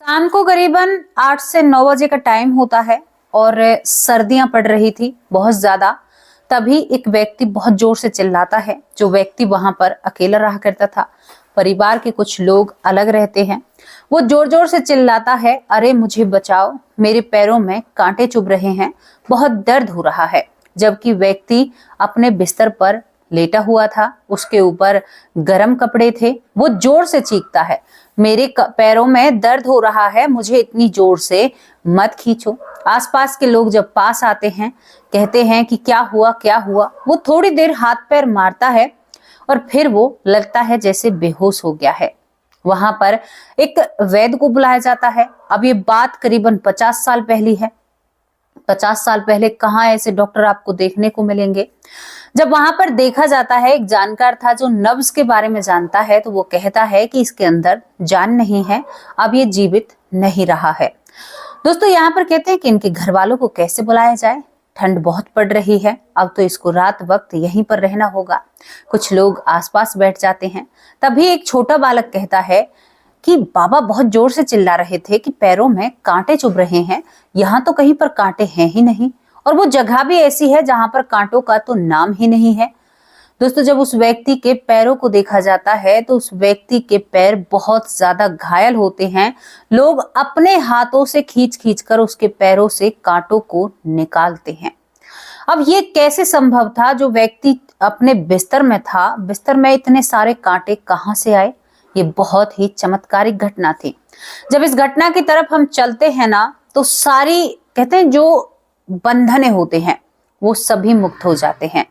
शाम को करीबन 8 से 9 बजे का टाइम होता है और सर्दियां पड़ रही थी बहुत ज्यादा। तभी एक व्यक्ति बहुत जोर से चिल्लाता है। जो व्यक्ति वहां पर अकेला रहा करता था, परिवार के कुछ लोग अलग रहते हैं। वो जोर जोर से चिल्लाता है, अरे मुझे बचाओ, मेरे पैरों में कांटे चुभ रहे हैं, बहुत दर्द हो रहा है। जबकि व्यक्ति अपने बिस्तर पर लेटा हुआ था, उसके ऊपर गर्म कपड़े थे। वो जोर से चीखता है, मेरे पैरों में दर्द हो रहा है, मुझे इतनी जोर से मत खींचो। आसपास के लोग जब पास आते हैं, कहते हैं कि क्या हुआ क्या हुआ। वो थोड़ी देर हाथ पैर मारता है और फिर वो लगता है जैसे बेहोश हो गया है। वहां पर एक वैद्य को बुलाया जाता है। अब ये बात करीबन 50 साल पहली है। 50 साल पहले कहाँ ऐसे डॉक्टर आपको देखने को मिलेंगे। जब वहां पर देखा जाता है, एक जानकार था जो नब्ज के बारे में जानता है, तो वो कहता है कि इसके अंदर जान नहीं है, अब ये जीवित नहीं रहा है। दोस्तों, यहाँ पर कहते हैं कि इनके घर वालों को कैसे बुलाया जाए। ठंड बहुत पड़ रही है, अब तो इसको रात वक्त यहीं पर रहना होगा। कुछ लोग आसपास बैठ जाते हैं। तभी एक छोटा बालक कहता है कि बाबा बहुत जोर से चिल्ला रहे थे कि पैरों में कांटे चुभ रहे हैं। यहाँ तो कहीं पर कांटे हैं ही नहीं, और वो जगह भी ऐसी है जहां पर कांटों का तो नाम ही नहीं है। दोस्तों, जब उस व्यक्ति के पैरों को देखा जाता है तो उस व्यक्ति के पैर बहुत ज्यादा घायल होते हैं। लोग अपने हाथों से खींच खींच कर उसके पैरों से कांटों को निकालते हैं। अब ये कैसे संभव था? जो व्यक्ति अपने बिस्तर में था, बिस्तर में इतने सारे कांटे कहां से आए? ये बहुत ही चमत्कारिक घटना थी। जब इस घटना की तरफ हम चलते हैं ना, तो सारी कहते हैं जो बंधने होते हैं वो सभी मुक्त हो जाते हैं।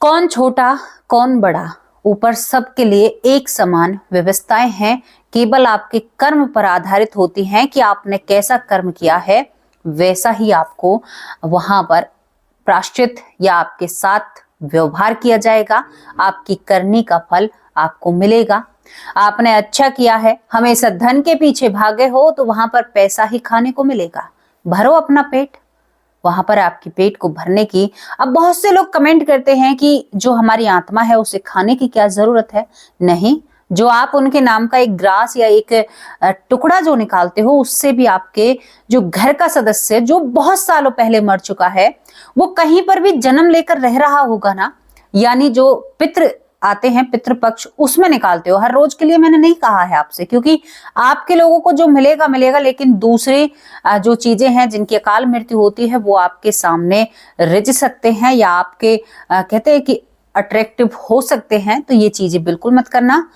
कौन छोटा कौन बड़ा, ऊपर सबके लिए एक समान व्यवस्थाएं हैं। केवल आपके कर्म पर आधारित होती हैं कि आपने कैसा कर्म किया है, वैसा ही आपको वहां पर प्रायश्चित या आपके साथ व्यवहार किया जाएगा। आपकी करनी का फल आपको मिलेगा। आपने अच्छा किया है, हमेशा धन के पीछे भागे हो, तो वहां पर पैसा ही खाने को मिलेगा। भरो अपना पेट, वहां पर आपकी पेट को भरने की। अब बहुत से लोग कमेंट करते हैं कि जो हमारी आत्मा है उसे खाने की क्या जरूरत है। नहीं, जो आप उनके नाम का एक ग्रास या एक टुकड़ा जो निकालते हो, उससे भी आपके जो घर का सदस्य जो बहुत सालों पहले मर चुका है, वो कहीं पर भी जन्म लेकर रह रहा होगा ना। यानी जो पितृ आते हैं, पितृपक्ष, उसमें निकालते हो। हर रोज के लिए मैंने नहीं कहा है आपसे, क्योंकि आपके लोगों को जो मिलेगा मिलेगा, लेकिन दूसरी जो चीजें हैं जिनकी अकाल मृत्यु होती है वो आपके सामने रिझ सकते हैं या आपके कहते हैं कि अट्रैक्टिव हो सकते हैं। तो ये चीजें बिल्कुल मत करना।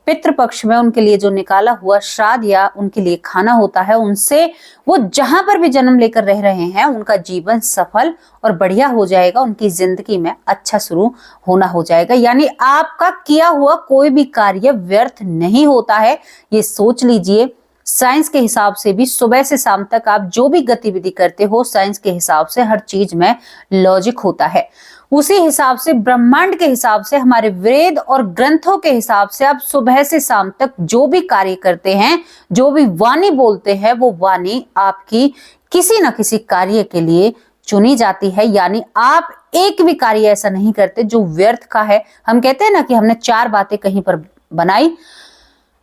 पितृपक्ष में उनके लिए जो निकाला हुआ श्राद्ध या उनके लिए खाना होता है, उनसे वो जहां पर भी जन्म लेकर रह रहे हैं उनका जीवन सफल और बढ़िया हो जाएगा। उनकी जिंदगी में अच्छा शुरू होना हो जाएगा। यानी आपका किया हुआ कोई भी कार्य व्यर्थ नहीं होता है, ये सोच लीजिए। साइंस के हिसाब से भी सुबह से शाम तक आप जो भी गतिविधि करते हो, साइंस के हिसाब से हर चीज में लॉजिक होता है। उसी हिसाब से, ब्रह्मांड के हिसाब से, हमारे वेद और ग्रंथों के हिसाब से आप सुबह से शाम तक जो भी कार्य करते हैं, जो भी वाणी बोलते हैं, वो वाणी आपकी किसी न किसी कार्य के लिए चुनी जाती है। यानी आप एक भी कार्य ऐसा नहीं करते जो व्यर्थ का है। हम कहते हैं ना कि हमने 4 बातें कहीं पर बनाई,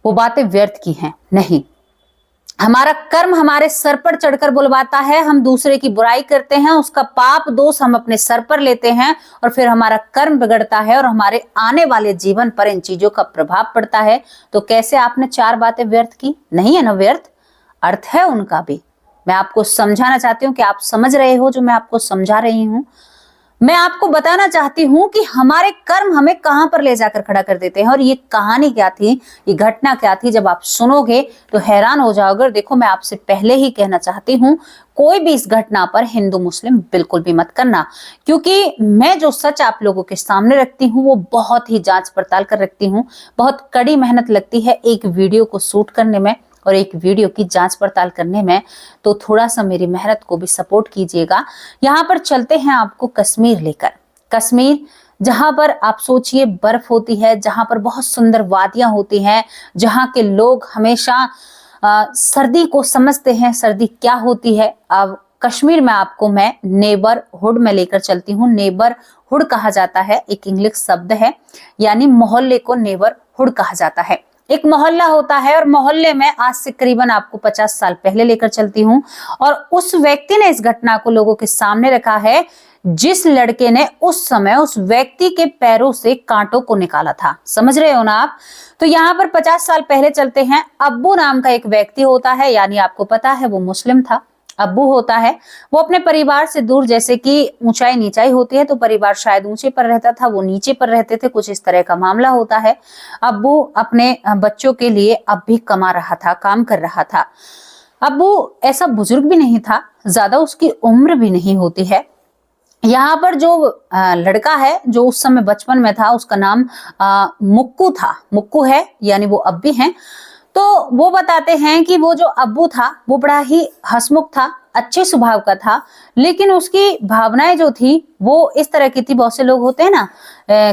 वो बातें व्यर्थ की हैं। नहीं, हमारा कर्म हमारे सर पर चढ़कर बुलवाता है। हम दूसरे की बुराई करते हैं, उसका पाप दोष हम अपने सर पर लेते हैं और फिर हमारा कर्म बिगड़ता है और हमारे आने वाले जीवन पर इन चीजों का प्रभाव पड़ता है। तो कैसे आपने 4 बातें व्यर्थ की? नहीं है ना व्यर्थ, अर्थ है उनका भी। मैं आपको समझाना चाहती हूँ कि आप समझ रहे हो जो मैं आपको समझा रही हूँ। मैं आपको बताना चाहती हूं कि हमारे कर्म हमें कहां पर ले जाकर खड़ा कर देते हैं। और ये कहानी क्या थी, ये घटना क्या थी, जब आप सुनोगे तो हैरान हो जाओगे। देखो, मैं आपसे पहले ही कहना चाहती हूं, कोई भी इस घटना पर हिंदू मुस्लिम बिल्कुल भी मत करना, क्योंकि मैं जो सच आप लोगों के सामने रखती हूँ वो बहुत ही जांच पड़ताल कर रखती हूँ। बहुत कड़ी मेहनत लगती है एक वीडियो को शूट करने में और एक वीडियो की जांच पड़ताल करने में, तो थोड़ा सा मेरी मेहनत को भी सपोर्ट कीजिएगा। यहाँ पर चलते हैं आपको कश्मीर लेकर। कश्मीर, जहां पर आप सोचिए बर्फ होती है, जहां पर बहुत सुंदर वादियां होती हैं, जहां के लोग हमेशा सर्दी को समझते हैं, सर्दी क्या होती है। अब कश्मीर में आपको मैं नेबरहुड में लेकर चलती हूँ। नेबरहुड कहा जाता है, एक इंग्लिश शब्द है, यानी मोहल्ले को नेबरहुड कहा जाता है। एक मोहल्ला होता है और मोहल्ले में आज से करीबन आपको 50 साल पहले लेकर चलती हूँ, और उस व्यक्ति ने इस घटना को लोगों के सामने रखा है जिस लड़के ने उस समय उस व्यक्ति के पैरों से कांटों को निकाला था। समझ रहे हो ना आप? तो यहाँ पर 50 साल पहले चलते हैं। अब्बू नाम का एक व्यक्ति होता है, यानी आपको पता है वो मुस्लिम था। अब्बू होता है, वो अपने परिवार से दूर, जैसे कि ऊंचाई नीचाई होती है तो परिवार शायद ऊंचे पर रहता था, वो नीचे पर रहते थे, कुछ इस तरह का मामला होता है। अब्बू अपने बच्चों के लिए अब भी कमा रहा था, काम कर रहा था। अब्बू ऐसा बुजुर्ग भी नहीं था, ज्यादा उसकी उम्र भी नहीं होती है। यहाँ पर जो लड़का है जो उस समय बचपन में था, उसका नाम मुक्कू था, मुक्कू है, यानी वो अब भी हैं। तो वो बताते हैं कि वो जो अब्बू था वो बड़ा ही हंसमुख था, अच्छे स्वभाव का था, लेकिन उसकी भावनाएं जो थी वो इस तरह की थी। बहुत से लोग होते हैं ना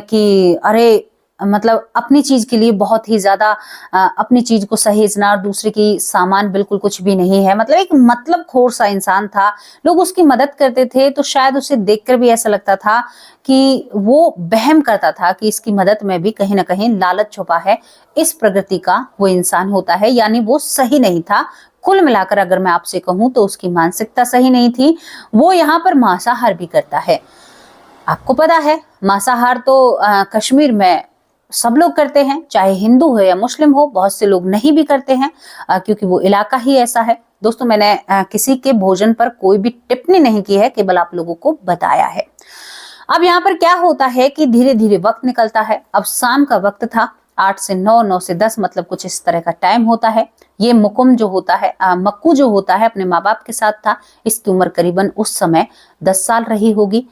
कि अरे मतलब अपनी चीज के लिए बहुत ही ज्यादा अपनी चीज को सहेजना, और दूसरे की सामान बिल्कुल कुछ भी नहीं है, मतलब एक मतलब खोर सा इंसान था। लोग उसकी मदद करते थे तो शायद उसे देखकर भी ऐसा लगता था कि वो वहम करता था कि इसकी मदद में भी कहीं ना कहीं लालच छुपा है। इस प्रकृति का वो इंसान होता है, यानी वो सही नहीं था। कुल मिलाकर अगर मैं आपसे कहूं तो उसकी मानसिकता सही नहीं थी। वो यहाँ पर मांसाहार भी करता है। आपको पता है मांसाहार तो कश्मीर में सब लोग करते हैं, चाहे हिंदू हो या मुस्लिम हो। बहुत से लोग नहीं भी करते हैं क्योंकि वो इलाका ही ऐसा है। दोस्तों, मैंने किसी के भोजन पर कोई भी टिप्पणी नहीं की है, केवल आप लोगों को बताया है। अब यहाँ पर क्या होता है कि धीरे धीरे वक्त निकलता है। अब शाम का वक्त था, 8 से 9, 9 से 10, मतलब कुछ इस तरह का टाइम होता है। ये मुकुम जो होता है, मक्कू जो होता है, अपने माँ बाप के साथ था। इसकी उम्र करीबन उस समय 10 साल रही होगी।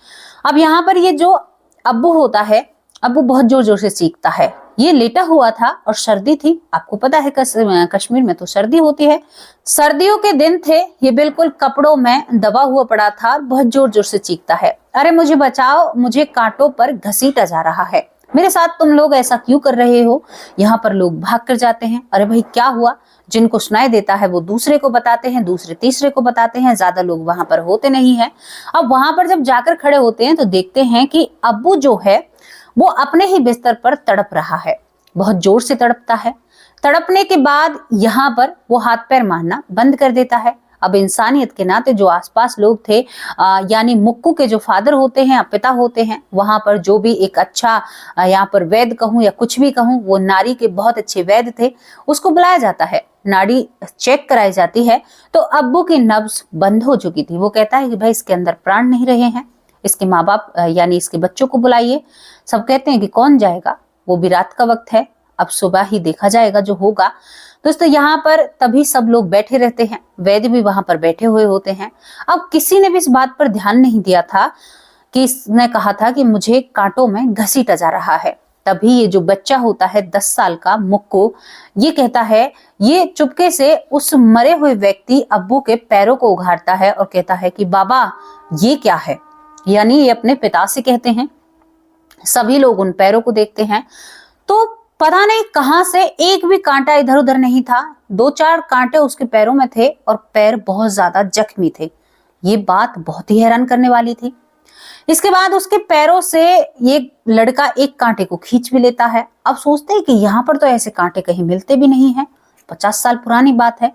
अब यहाँ पर ये जो अब्बू होता है, अब्बू बहुत जोर जोर से चीखता है। ये लेटा हुआ था और सर्दी थी, आपको पता है कश्मीर में तो सर्दी होती है। सर्दियों के दिन थे, ये बिल्कुल कपड़ों में दबा हुआ पड़ा था, बहुत जोर जोर से चीखता है, अरे मुझे बचाओ, मुझे कांटों पर घसीटा जा रहा है, मेरे साथ तुम लोग ऐसा क्यों कर रहे हो। यहाँ पर लोग भाग कर जाते हैं, अरे भाई क्या हुआ। जिनको सुनाई देता है वो दूसरे को बताते हैं, दूसरे तीसरे को बताते हैं, ज्यादा लोग वहां पर होते नहीं है। अब वहां पर जब जाकर खड़े होते हैं तो देखते हैं कि अब्बू जो है वो अपने ही बिस्तर पर तड़प रहा है, बहुत जोर से तड़पता है। तड़पने के बाद यहाँ पर वो हाथ पैर मारना बंद कर देता है। अब इंसानियत के नाते जो आसपास लोग थे, यानी मुक्कू के जो फादर होते हैं, पिता होते हैं, वहां पर जो भी एक अच्छा यहाँ पर वैद्य कहूँ या कुछ भी कहूँ, वो नारी के बहुत अच्छे वैद्य थे, उसको बुलाया जाता है, नाड़ी चेक कराई जाती है। तो अब्बू की नब्ज बंद हो चुकी थी। वो कहता है कि भाई इसके अंदर प्राण नहीं रहे हैं, इसके माँ बाप यानी इसके बच्चों को बुलाइए। सब कहते हैं कि कौन जाएगा, वो भी रात का वक्त है, अब सुबह ही देखा जाएगा जो होगा। दोस्तों, यहाँ पर तभी सब लोग बैठे रहते हैं, वैद्य भी वहां पर बैठे हुए होते हैं। अब किसी ने भी इस बात पर ध्यान नहीं दिया था कि इसने कहा था कि मुझे कांटों में घसीटा जा रहा है। तभी ये जो बच्चा होता है 10 साल का मुक्कू, ये कहता है, ये चुपके से उस मरे हुए व्यक्ति अब्बू के पैरों को उघाड़ता है और कहता है कि बाबा ये क्या है, यानी ये अपने पिता से कहते हैं। सभी लोग उन पैरों को देखते हैं तो पता नहीं कहां से एक भी कांटा इधर उधर नहीं था, 2-4 कांटे उसके पैरों में थे और पैर बहुत ज्यादा जख्मी थे। ये बात बहुत ही हैरान करने वाली थी। इसके बाद उसके पैरों से ये लड़का एक कांटे को खींच भी लेता है। अब सोचते हैं कि यहाँ पर तो ऐसे कांटे कहीं मिलते भी नहीं है, 50 साल पुरानी बात है।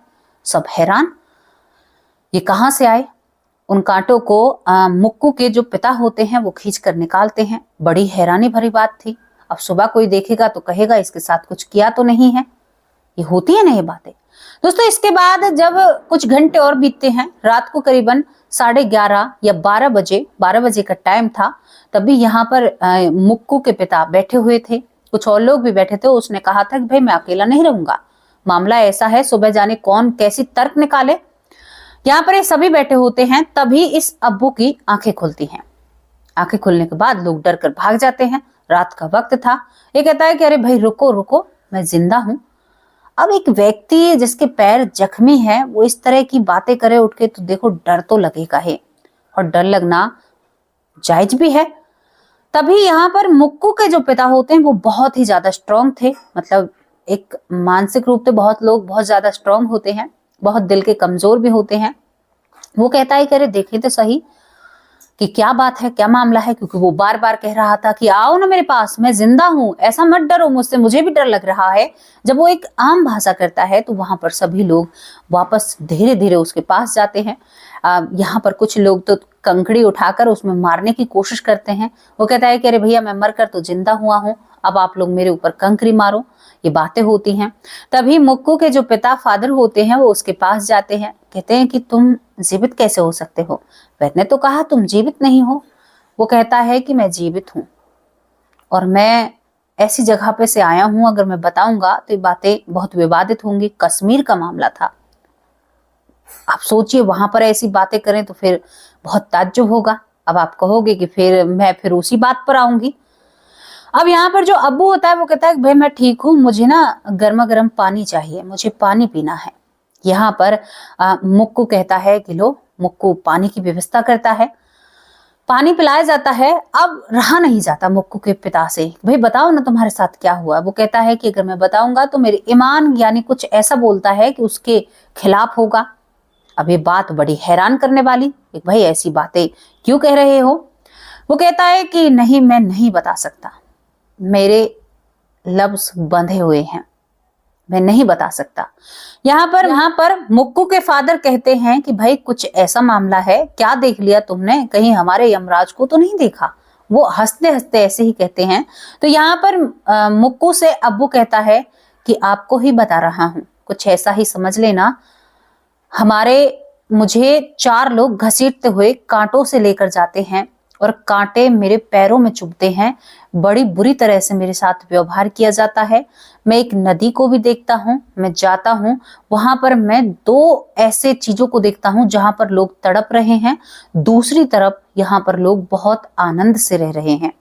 सब हैरान, ये कहां से आए। उन कांटों को मुक्कू के जो पिता होते हैं वो खींच कर निकालते हैं। बड़ी हैरानी भरी बात थी। अब सुबह कोई देखेगा तो कहेगा इसके साथ कुछ किया तो नहीं है। ये होती है ना ये बातें। दोस्तों, इसके बाद जब कुछ घंटे और बीतते हैं, रात को करीबन 11:30 या 12 बजे, 12 बजे का टाइम था, तभी यहाँ पर मुक्कू के पिता बैठे हुए थे, कुछ और लोग भी बैठे थे। उसने कहा था कि भाई मैं अकेला नहीं रहूंगा, मामला ऐसा है, सुबह जाने कौन कैसी तर्क निकाले। यहाँ पर ये सभी बैठे होते हैं, तभी इस अब्बू की आंखें खुलती हैं। आंखें खुलने के बाद लोग डर कर भाग जाते हैं। रात का वक्त था। ये कहता है कि अरे भाई रुको रुको, मैं जिंदा हूं। अब एक व्यक्ति जिसके पैर जख्मी है वो इस तरह की बातें करे उठ के, तो देखो डर तो लगेगा ही, और डर लगना जायज भी है। तभी यहाँ पर मुक्कू के जो पिता होते हैं वो बहुत ही ज्यादा स्ट्रांग थे, मतलब एक मानसिक रूप से बहुत लोग बहुत ज्यादा स्ट्रांग होते हैं, बहुत दिल के कमजोर भी होते हैं। वो कहता है कि अरे देखें तो सही, कि क्या बात है, क्या मामला है, क्योंकि वो बार बार कह रहा था कि आओ ना मेरे पास, मैं जिंदा हूं, ऐसा मत डरो मुझसे, मुझे भी डर लग रहा है। जब वो एक आम भाषा करता है तो वहां पर सभी लोग वापस धीरे धीरे उसके पास जाते हैं। यहाँ पर कुछ लोग तो कंकड़ी उठाकर उसमें मारने की कोशिश करते हैं। वो कहता है कि अरे भैया, मैं मरकर तो जिंदा हुआ हूं, अब आप लोग मेरे ऊपर कंकड़ी मारो। ये बातें होती हैं। तभी मुक्कू के जो पिता फादर होते हैं वो उसके पास जाते हैं, कहते हैं कि तुम जीवित कैसे हो सकते हो, मैंने तो कहा तुम जीवित नहीं हो। वो कहता है कि मैं जीवित हूं और मैं ऐसी जगह पे से आया हूं, अगर मैं बताऊंगा तो ये बातें बहुत विवादित होंगी। कश्मीर का मामला था। आप सोचिए, वहां पर ऐसी बातें करें तो फिर बहुत ताज्जुब होगा। अब आप कहोगे कि फिर मैं फिर उसी बात पर आऊंगी। अब यहाँ पर जो अब्बू होता है वो कहता है भाई मैं ठीक हूँ, मुझे ना गर्मा गर्म पानी चाहिए, मुझे पानी पीना है। यहाँ पर मुक्कू कहता है कि लो, मुक्कू पानी की व्यवस्था करता है, पानी पिलाया जाता है। अब रहा नहीं जाता मुक्कू के पिता से, भाई बताओ ना तुम्हारे साथ क्या हुआ। वो कहता है कि अगर मैं बताऊंगा तो मेरे ईमान यानी कुछ ऐसा बोलता है कि उसके खिलाफ होगा। अब ये बात बड़ी हैरान करने वाली, भाई ऐसी बातें क्यों कह रहे हो। वो कहता है कि नहीं, मैं नहीं बता सकता, मेरे लफ्ज बंधे हुए हैं, मैं नहीं बता सकता। यहाँ पर मुक्कू के फादर कहते हैं कि भाई कुछ ऐसा मामला है, क्या देख लिया तुमने, कहीं हमारे यमराज को तो नहीं देखा। वो हंसते हंसते ऐसे ही कहते हैं। तो यहाँ पर मुक्कू से अब्बू कहता है कि आपको ही बता रहा हूं, कुछ ऐसा ही समझ लेना। मुझे 4 लोग घसीटते हुए कांटों से लेकर जाते हैं और कांटे मेरे पैरों में चुभते हैं, बड़ी बुरी तरह से मेरे साथ व्यवहार किया जाता है। मैं एक नदी को भी देखता हूँ, मैं जाता हूँ वहां पर, मैं 2 ऐसे चीजों को देखता हूँ जहां पर लोग तड़प रहे हैं, दूसरी तरफ यहाँ पर लोग बहुत आनंद से रह रहे हैं।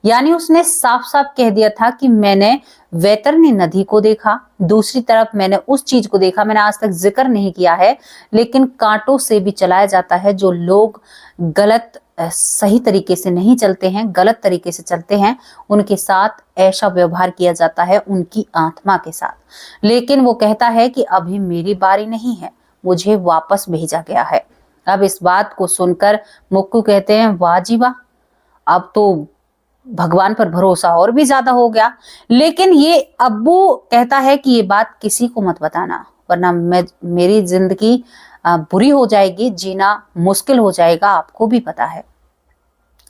यानी उसने साफ साफ कह दिया था कि मैंने वैतरणी नदी को देखा, दूसरी तरफ मैंने उस चीज को देखा, मैंने आज तक जिक्र नहीं किया है, लेकिन कांटों से भी चलाया जाता है। जो लोग गलत सही तरीके से नहीं चलते हैं, गलत तरीके से चलते हैं, उनके साथ ऐसा व्यवहार किया जाता है, उनकी आत्मा के साथ। लेकिन वो कहता है कि अभी मेरी बारी नहीं है, मुझे वापस भेजा गया है। अब इस बात को सुनकर मुक्कू कहते हैं वाह जी वाह, अब तो भगवान पर भरोसा और भी ज्यादा हो गया। लेकिन ये अब्बू कहता है कि ये बात किसी को मत बताना, वरना मेरी जिंदगी बुरी हो जाएगी, जीना मुश्किल हो जाएगा, आपको भी पता है।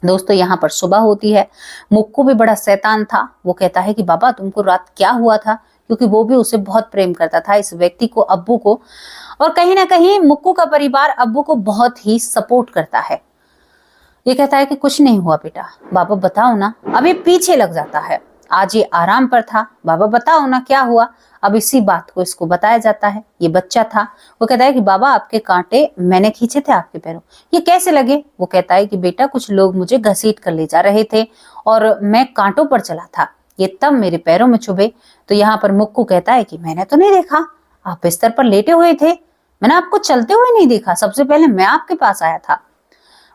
दोस्तों यहाँ पर सुबह होती है। मुक्कू भी बड़ा शैतान था। वो कहता है कि बाबा तुमको रात क्या हुआ था, क्योंकि वो भी उसे बहुत प्रेम करता था, इस व्यक्ति को, अब्बू को। और कहीं ना कहीं मुक्कू का परिवार अब्बू को बहुत ही सपोर्ट करता है। ये कहता है कि कुछ नहीं हुआ बेटा, बाबा बताओ ना। अभी पीछे लग जाता है, आज ये आराम पर था, बाबा बताओ ना क्या हुआ। अब इसी बात को इसको बताया जाता है। ये बच्चा था, वो कहता है कि बाबा आपके कांटे मैंने खींचे थे आपके पैरों, ये कैसे लगे। वो कहता है कि बेटा कुछ लोग मुझे घसीट कर ले जा रहे थे और मैं कांटों पर चला था, ये तब मेरे पैरों में चुभे। तो यहाँ पर मुक्कू कहता है कि मैंने तो नहीं देखा, आप बिस्तर पर लेटे हुए थे, मैंने आपको चलते हुए नहीं देखा, सबसे पहले मैं आपके पास आया था।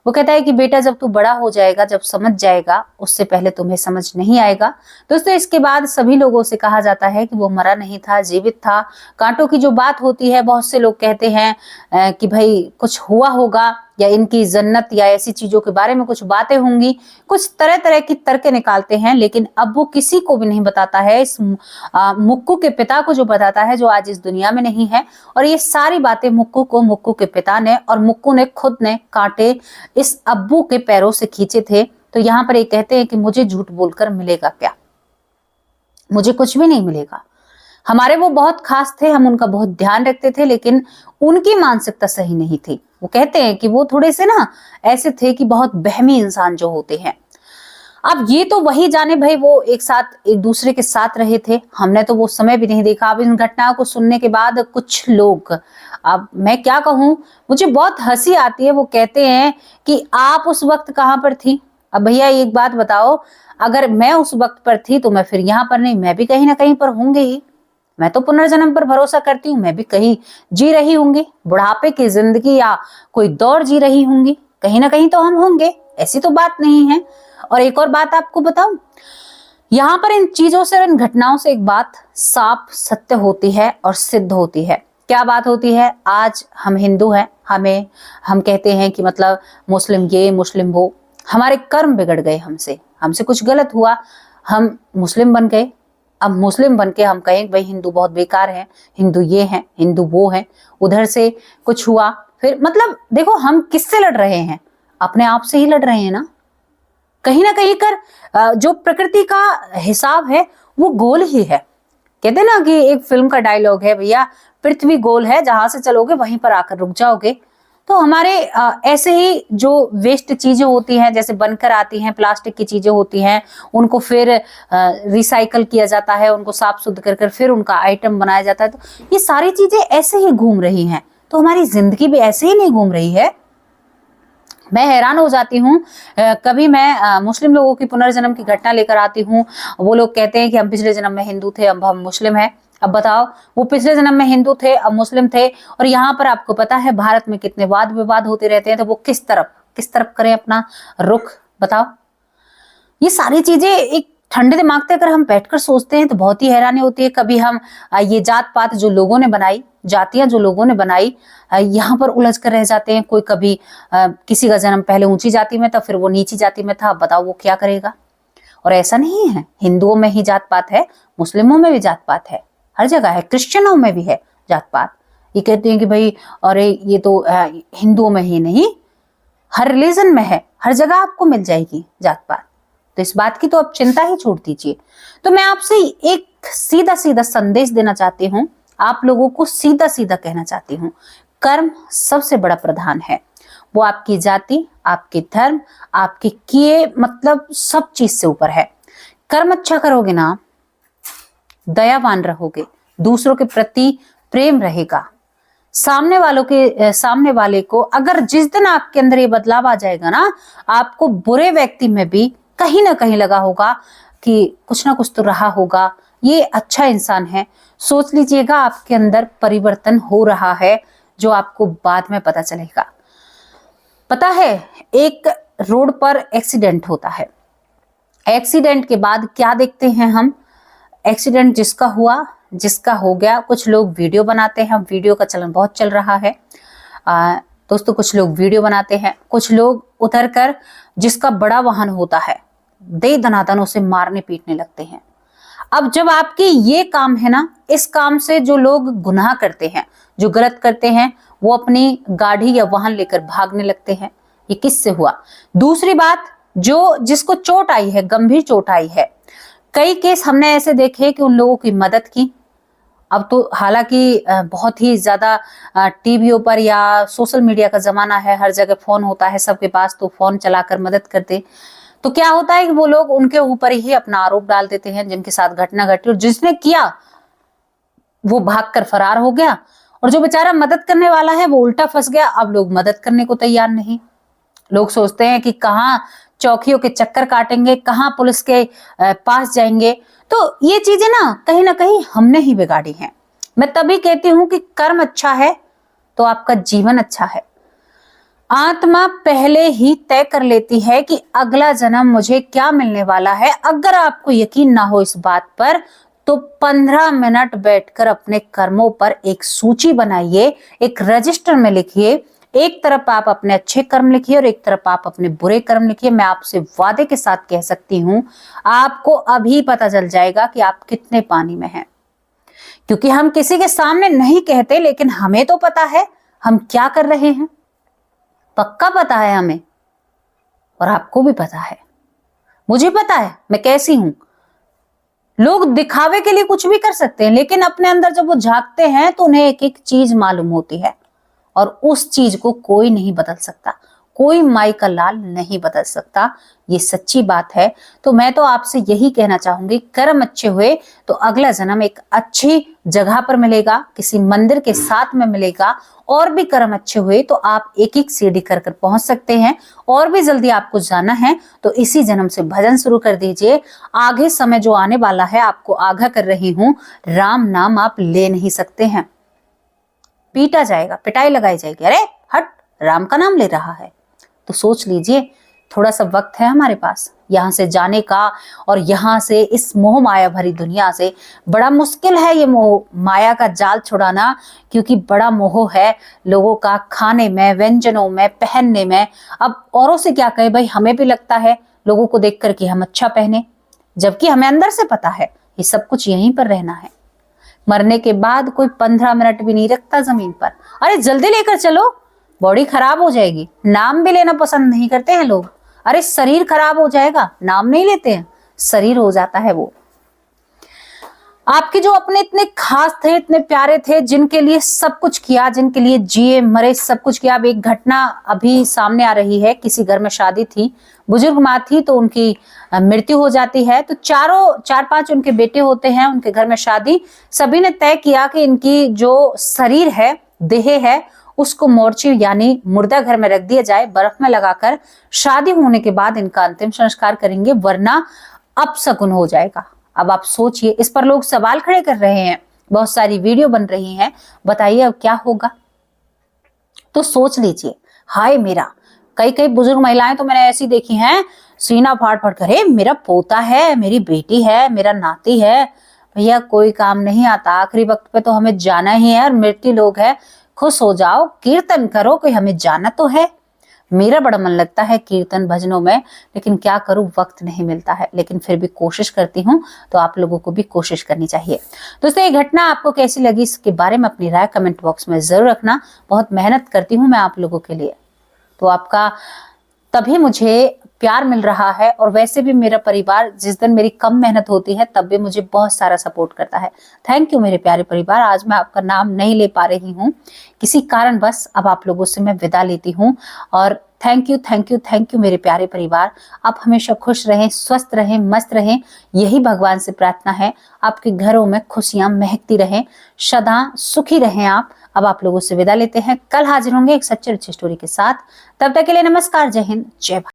वो कहता है कि बेटा जब तू बड़ा हो जाएगा, जब समझ जाएगा, उससे पहले तुम्हें समझ नहीं आएगा। दोस्तों इसके बाद सभी लोगों से कहा जाता है कि वो मरा नहीं था, जीवित था। कांटों की जो बात होती है, बहुत से लोग कहते हैं कि भाई कुछ हुआ होगा, या इनकी जन्नत या ऐसी चीजों के बारे में कुछ बातें होंगी, कुछ तरह तरह की तर्कें निकालते हैं। लेकिन अब वो किसी को भी नहीं बताता है, इस मुक्कू के पिता को जो बताता है, जो आज इस दुनिया में नहीं है। और ये सारी बातें मुक्कू के पिता ने और मुक्कू ने खुद ने कांटे इस अब्बू के पैरों से खींचे थे। तो यहाँ पर ये कहते हैं कि मुझे झूठ बोलकर मिलेगा क्या, मुझे कुछ भी नहीं मिलेगा। हमारे वो बहुत खास थे, हम उनका बहुत ध्यान रखते थे, लेकिन उनकी मानसिकता सही नहीं थी। वो कहते हैं कि वो थोड़े से ना ऐसे थे कि बहुत बहमी इंसान जो होते हैं। अब ये तो वही जाने भाई, वो एक साथ एक दूसरे के साथ रहे थे, हमने तो वो समय भी नहीं देखा। अब इन घटनाओं को सुनने के बाद कुछ लोग, अब मैं क्या कहूं, मुझे बहुत हंसी आती है। वो कहते हैं कि आप उस वक्त कहां पर थी। अब भैया एक बात बताओ, अगर मैं उस वक्त पर थी तो मैं फिर यहाँ पर नहीं, मैं भी कहीं ना कहीं पर होंगे ही। मैं तो पुनर्जन्म पर भरोसा करती हूँ, मैं भी कहीं जी रही होंगी, बुढ़ापे की जिंदगी या कोई दौर जी रही होंगी, कहीं ना कहीं तो हम होंगे, ऐसी तो बात नहीं है। और एक और बात आपको बताऊं, यहाँ पर इन चीजों से, इन घटनाओं से एक बात साफ सत्य होती है और सिद्ध होती है क्या बात होती है, आज हम हिंदू हैं, हम कहते हैं कि मतलब मुस्लिम ये मुस्लिम वो, हमारे कर्म बिगड़ गए, हमसे कुछ गलत हुआ, हम मुस्लिम बन गए। अब मुस्लिम बन के हम कहें भाई हिंदू बहुत बेकार है, हिंदू ये है, हिंदू वो है, उधर से कुछ हुआ, फिर मतलब देखो हम किससे लड़ रहे हैं, अपने आप से ही लड़ रहे हैं ना कहीं कर। जो प्रकृति का हिसाब है वो गोल ही है। कहते ना कि एक फिल्म का डायलॉग है, भैया पृथ्वी गोल है, जहां से चलोगे वहीं पर आकर रुक जाओगे। तो हमारे ऐसे ही जो वेस्ट चीजें होती हैं, जैसे बनकर आती हैं, प्लास्टिक की चीजें होती हैं, उनको फिर रिसाइकल किया जाता है, उनको साफ सुथरा कर कर फिर उनका आइटम बनाया जाता है। तो ये सारी चीजें ऐसे ही घूम रही हैं, तो हमारी जिंदगी भी ऐसे ही नहीं घूम रही है। मैं हैरान हो जाती हूँ, कभी मैं मुस्लिम लोगों की पुनर्जन्म की घटना लेकर आती हूँ। वो लोग कहते हैं कि हम पिछले जन्म में हिंदू थे, अब हम मुस्लिम हैं। अब बताओ, वो पिछले जन्म में हिंदू थे, अब मुस्लिम थे, और यहाँ पर आपको पता है भारत में कितने वाद विवाद होते रहते हैं, तो वो किस तरफ करें अपना रुख, बताओ। ये सारी चीजें एक ठंडे दिमाग से अगर हम बैठकर सोचते हैं तो बहुत ही हैरानी होती है। कभी हम ये जात पात जो लोगों ने बनाई, जातियां जो लोगों ने बनाई, यहाँ पर उलझ कर रह जाते हैं। कोई कभी किसी का जन्म पहले ऊंची जाति में था, फिर वो नीची जाति में था, बताओ वो क्या करेगा। और ऐसा नहीं है हिंदुओं में ही जात पात है, मुस्लिमों में भी जात पात है, हर जगह है, क्रिश्चियनों में भी है जात पात। ये कहते हैं कि भाई अरे ये तो हिंदुओं में ही नहीं, हर रिलीजन में है, हर जगह आपको मिल जाएगी जात पात। तो इस बात की तो आप चिंता ही छोड़ दीजिए। तो मैं आपसे एक सीधा सीधा संदेश देना चाहती हूँ, आप लोगों को सीधा सीधा कहना चाहती हूँ, कर्म सबसे बड़ा प्रधान है। वो आपकी जाति, आपके धर्म, आपके किए मतलब सब चीज से ऊपर है। कर्म अच्छा करोगे ना, दयावान रहोगे, दूसरों के प्रति प्रेम रहेगा, सामने वाले को अगर जिस दिन आपके अंदर ये बदलाव आ जाएगा ना, आपको बुरे व्यक्ति में भी कहीं ना कहीं लगा होगा कि कुछ ना कुछ तो रहा होगा, ये अच्छा इंसान है। सोच लीजिएगा आपके अंदर परिवर्तन हो रहा है, जो आपको बाद में पता चलेगा। पता है, एक रोड पर एक्सीडेंट होता है, एक्सीडेंट के बाद क्या देखते हैं हम, एक्सीडेंट जिसका हुआ, जिसका हो गया, कुछ लोग वीडियो बनाते हैं, वीडियो का चलन बहुत चल रहा है दोस्तों। कुछ लोग वीडियो बनाते हैं, कुछ लोग उतर कर जिसका बड़ा वाहन होता है दे दनादन उसे मारने पीटने लगते हैं। अब जब आपके ये काम है ना, इस काम से जो लोग गुनाह करते हैं, जो गलत करते हैं, वो अपनी गाड़ी या वाहन लेकर भागने लगते हैं। ये किससे हुआ? दूसरी बात, जो जिसको चोट आई है, गंभीर चोट आई है, कई केस हमने ऐसे देखे कि उन लोगों की मदद की। अब तो हालांकि बहुत ही ज्यादा टीवियों पर या सोशल मीडिया का जमाना है, हर जगह फोन होता है सबके पास, तो फोन चलाकर मदद करते। तो क्या होता है कि वो लोग उनके ऊपर ही अपना आरोप डाल देते हैं जिनके साथ घटना घटी, और जिसने किया वो भागकर फरार हो गया, और जो बेचारा मदद करने वाला है वो उल्टा फंस गया। अब लोग मदद करने को तैयार नहीं, लोग सोचते हैं कि कहाँ चौकियों के चक्कर काटेंगे, कहाँ पुलिस के पास जाएंगे। तो ये चीजें ना कहीं हमने ही बिगाड़ी हैं। मैं तभी कहती हूं कि कर्म अच्छा है तो आपका जीवन अच्छा है। आत्मा पहले ही तय कर लेती है कि अगला जन्म मुझे क्या मिलने वाला है। अगर आपको यकीन ना हो इस बात पर, तो 15 मिनट बैठकर अपने कर्मों पर एक सूची बनाइए, एक रजिस्टर में लिखिए। एक तरफ आप अपने अच्छे कर्म लिखिए और एक तरफ आप अपने बुरे कर्म लिखिए। मैं आपसे वादे के साथ कह सकती हूं, आपको अभी पता चल जाएगा कि आप कितने पानी में हैं। क्योंकि हम किसी के सामने नहीं कहते, लेकिन हमें तो पता है हम क्या कर रहे हैं, पक्का पता है हमें, और आपको भी पता है, मुझे पता है मैं कैसी हूं। लोग दिखावे के लिए कुछ भी कर सकते हैं, लेकिन अपने अंदर जब वो झांकते हैं तो उन्हें एक एक चीज मालूम होती है, और उस चीज को कोई नहीं बदल सकता, कोई माई का लाल नहीं बदल सकता। ये सच्ची बात है। तो मैं तो आपसे यही कहना चाहूंगी, कर्म अच्छे हुए तो अगला जन्म एक अच्छी जगह पर मिलेगा, किसी मंदिर के साथ में मिलेगा। और भी कर्म अच्छे हुए तो आप एक एक सीढ़ी कर कर पहुंच सकते हैं। और भी जल्दी आपको जाना है तो इसी जन्म से भजन शुरू कर दीजिए। आगे समय जो आने वाला है, आपको आगाह कर रही हूं, राम नाम आप ले नहीं सकते हैं, पीटा जाएगा, पिटाई लगाई जाएगी। अरे हट, राम का नाम ले रहा है। तो सोच लीजिए थोड़ा सा वक्त है हमारे पास यहाँ से जाने का, और यहाँ से इस मोह माया भरी दुनिया से, बड़ा मुश्किल है ये मोह माया का जाल छुड़ाना, क्योंकि बड़ा मोह है लोगों का खाने में, व्यंजनों में, पहनने में। अब औरों से क्या कहे भाई, हमें भी लगता है लोगों को देख कर कि हम अच्छा पहने, जबकि हमें अंदर से पता है ये सब कुछ यहीं पर रहना है। मरने के बाद कोई 15 मिनट भी नहीं रखता जमीन पर। अरे जल्दी लेकर चलो, बॉडी खराब हो जाएगी। नाम भी लेना पसंद नहीं करते हैं लोग। अरे शरीर खराब हो जाएगा, नाम नहीं लेते हैं, शरीर हो जाता है वो। आपके जो अपने इतने खास थे, इतने प्यारे थे, जिनके लिए सब कुछ किया, जिनके लिए जिए मरे सब कुछ किया। अब एक घटना अभी सामने आ रही है, किसी घर में शादी थी, बुजुर्ग माँ थी, तो उनकी मृत्यु हो जाती है। तो चार पांच उनके बेटे होते हैं, उनके घर में शादी। सभी ने तय किया कि इनकी जो शरीर है, देह है, उसको मोर्ची यानी मुर्दा घर में रख दिया जाए, बर्फ में लगाकर। शादी होने के बाद इनका अंतिम संस्कार करेंगे, वरना अपशकुन हो जाएगा। अब आप सोचिए, इस पर लोग सवाल खड़े कर रहे हैं, बहुत सारी वीडियो बन रही हैं, बताइए अब क्या होगा। तो सोच लीजिए, हाय मेरा, कई बुजुर्ग महिलाएं तो मैंने ऐसी देखी हैं, सीना फाड़ फाड़ कर, मेरा पोता है, मेरी बेटी है, मेरा नाती है। भैया कोई काम नहीं आता, आखिरी वक्त पे तो हमें जाना ही है, और मृत्यु लोग है। खुश हो जाओ, कीर्तन करो, कोई हमें जाना तो है। मेरा बड़ा मन लगता है कीर्तन भजनों में, लेकिन क्या करूं, वक्त नहीं मिलता है, लेकिन फिर भी कोशिश करती हूं, तो आप लोगों को भी कोशिश करनी चाहिए। दोस्तों, ये घटना आपको कैसी लगी, इसके बारे में अपनी राय कमेंट बॉक्स में जरूर रखना। बहुत मेहनत करती हूं मैं आप लोगों के लिए, तो आपका तभी मुझे प्यार मिल रहा है, और वैसे भी मेरा परिवार जिस दिन मेरी कम मेहनत होती है तब भी मुझे बहुत सारा सपोर्ट करता है। थैंक यू मेरे प्यारे परिवार। आज मैं आपका नाम नहीं ले पा रही हूँ किसी कारण, बस अब आप लोगों से मैं विदा लेती हूँ। और thank you thank you thank you मेरे प्यारे परिवार। आप हमेशा खुश रहें, स्वस्थ रहें, मस्त रहें, यही भगवान से प्रार्थना है। आपके घरों में खुशियां महकती रहें, सदा सुखी रहें आप। अब आप लोगों से विदा लेते हैं, कल हाजिर होंगे एक सच्ची अच्छी स्टोरी के साथ। तब तक के लिए नमस्कार, जय हिंद, जय भारत।